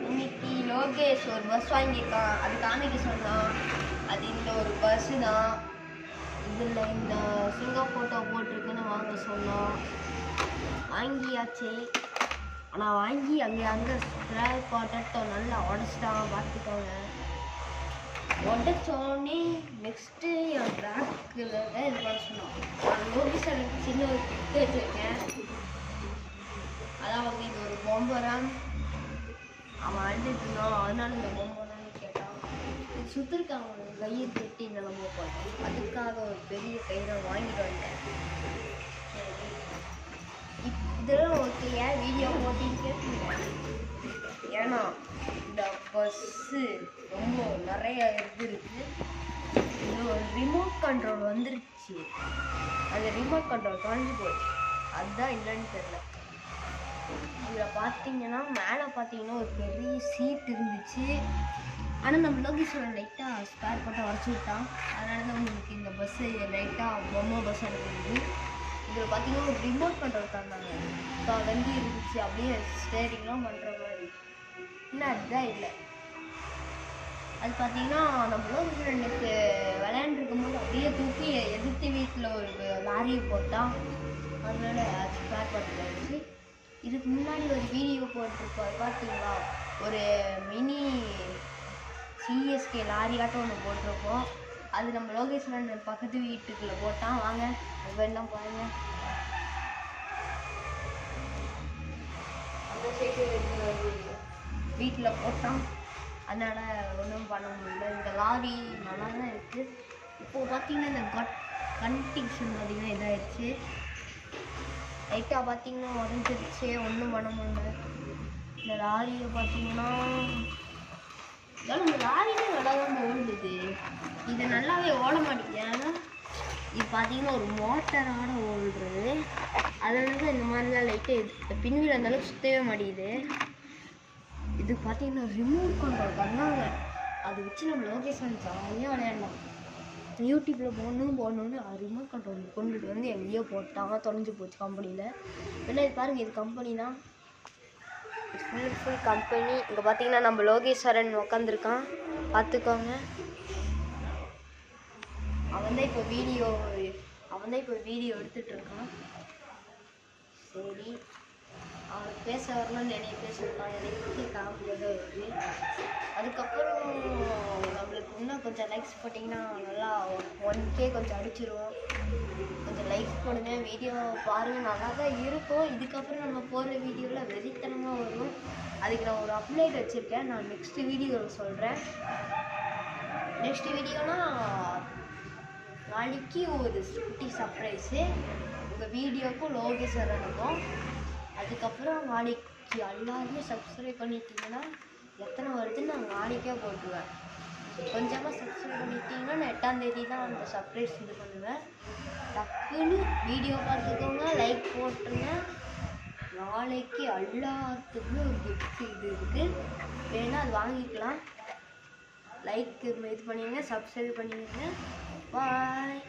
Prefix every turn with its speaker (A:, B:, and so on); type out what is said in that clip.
A: இன்னைக்கு லோகேஷ் ஒரு பஸ் வாங்கியிருக்கான், அது காமிக்க சொன்னான். அது இந்த ஒரு பஸ்ஸு தான். இதில் இந்த சிங்கம் ஃபோட்டோ போட்டிருக்குன்னு வாங்க சொன்னோம். வாங்கியாச்சு. ஆனால் வாங்கி அங்கே ஸ்க்ரால் பாட்டை நல்லா உடச்சிட்டான். பார்த்துக்கோங்க. உடச்சோடனே நெக்ஸ்ட்டு என் ட்ராக்கில் தான் இது பண்ண சொன்னோம். நான் லோகேஷ் எனக்கு சின்ன ஒரு கிஃப்ட் வச்சுருக்கேன். அதாவது இது ஒரு பொம்பரம். அவன் அழுதுனான், அதனால இந்த பொம்பரம்னு கேட்டான். இது சுற்றிருக்காங்க கயிறு கட்டி நிலமோ பார்த்தோம். அதுக்காக ஒரு பெரிய கயிறை வாங்கிட்டு வந்தேன். சரி, இதெல்லாம் ஓகே. ஏன் வீடியோ போட்டின்னு கேட்பீங்க. ஏன்னா இந்த பஸ்ஸு ரொம்ப நிறைய இது இருக்குது. இது ஒரு ரிமோட் கண்ட்ரோல் வந்துருச்சு. அந்த ரிமோட் கண்ட்ரோல் தொலைஞ்சு போச்சு. அதுதான் இல்லைன்னு தெரியல. இதில் பார்த்தீங்கன்னா மேலே பார்த்தீங்கன்னா ஒரு பெரிய சீட் இருந்துச்சு. ஆனால் நம்ம லோகேஸ்வரன் லைட்டாக ஸ்பேர் போட்டு உடச்சி விட்டான். அதனால தான் உங்களுக்கு இந்த பஸ்ஸு லைட்டாக பொம்மை பஸ் எடுக்குது. இதில் பார்த்தீங்கன்னா ஒரு ரிமோட் கண்ட்ரோல் தந்தாங்க. வண்டி இருந்துச்சு, அப்படியே ஸ்டேரிங்லாம் பண்ணுற மாதிரி. இன்னும் அதுதான் இல்லை. அது பார்த்தீங்கன்னா நம்ம லோகேஸ்வரனுக்கு விளையாண்டுருக்கும் போது அப்படியே தூக்கி எதிர்த்து வீட்டில் ஒரு லாரியை போட்டான். அதனால அது ஸ்பேர் போட்டுருந்துச்சு. இதுக்கு முன்னாடி ஒரு வீடியோ போட்டிருப்போம், பார்த்தீங்களா? ஒரு மினி சிஎஸ்கே லாரி ஆட்டம் ஒன்று போட்டிருப்போம். அது நம்ம லோகேஸ்வரன் பக்கத்து வீட்டுக்குள்ளே போட்டான். வாங்க வேணாம் பாருங்க. அந்த சைடு வீட்டில் போட்டான். அதனால் ஒன்றும் பண்ண முடியல. இந்த லாரி நல்லா தான் இருக்குது. இப்போது பார்த்தீங்கன்னா இந்த கண்டிஷன் பார்த்திங்கன்னா இதாகிடுச்சு. லைட்டாக பார்த்தீங்கன்னா உடஞ்சிருச்சு. ஒன்றும் பண்ண முடியல. இந்த லாரியை பார்த்தீங்கன்னா இந்த லாரியே நல்லா தான் ஓடுது. இது நல்லாவே ஓட மாட்டேங்குது. ஏன்னா இது பார்த்தீங்கன்னா ஒரு மோட்டரோட ஓடுறது. அதனால தான் இந்த மாதிரிலாம் லைட்டாக பின்வீல் அந்தளவுக்கு சுற்றவே மாட்டேங்குது. இது பார்த்தீங்கன்னா ரிமோட் கண்ட்ரோல் பண்ணாங்க. அதை வச்சு நம்ம லோகேஷன் ஜாலியாக விளையாடலாம். யூடியூப்பில் போடணுன்னு ரிமோட் கண்ட்ரோல் கொண்டுட்டு வந்து எங்கேயோ போட்டாங்க. தொலைஞ்சு போச்சு கம்பெனியில். ஏன்னா இது பாருங்கள், இது கம்பெனி தான். Full company. இங்கே பார்த்தீங்கன்னா நம்ம லோகேஸ்வரன் உட்காந்துருக்கான். பார்த்துக்கோங்க. அவன் தான் இப்போ வீடியோ எடுத்துகிட்ருக்கான். சரி, அவனுக்கு பேச வரணும்னு நிறைய பேசியிருக்கான். எனக்கு காமெடியாக இருக்குது. அதுக்கப்புறம் நம்மளுக்கு இன்னும் கொஞ்சம் லைக்ஸ் போட்டிங்கன்னா நல்லா 1K கொஞ்சம் அடிச்சிருவோம். கொஞ்சம் லைக்ஸ் போடுங்க. வீடியோ பாருங்கள், நல்லா தான் இருக்கும். இதுக்கப்புறம் நம்ம போடுற வீடியோவில் வெறித்தனமாக வரும். அதுக்கு நான் ஒரு அப்டேட் வச்சுருக்கேன். நான் நெக்ஸ்ட்டு வீடியோவில் சொல்கிறேன். நெக்ஸ்ட் வீடியோனா நாளைக்கு ஒரு குட்டி சர்ப்ரைஸு உங்கள் வீடியோக்கும் லோகேஸ்வரனுக்கும். அதுக்கப்புறம் நாளைக்கு எல்லாருமே சப்ஸ்கிரைப் பண்ணிட்டீங்கன்னா எத்தனை வருதுன்னு நான் நாளைக்கே போட்டுருவேன். கொஞ்சமாக சப்ஸ்கிரைப் பண்ணிட்டீங்கன்னா நான் 8ஆம் தேதி தான் அந்த சர்ப்ரைஸ் இது பண்ணுவேன். டக்குன்னு வீடியோ பார்த்துக்கோங்க, லைக் போட்டுருங்க. நாளைக்கு எல்லாத்துக்குமே ஒரு கிஃப்ட் இது இருக்குது. வேணால் அது வாங்கிக்கலாம். லைக் இது பண்ணிடுங்க, சப்ஸ்கிரைப் பண்ணிடுங்க. பாய்.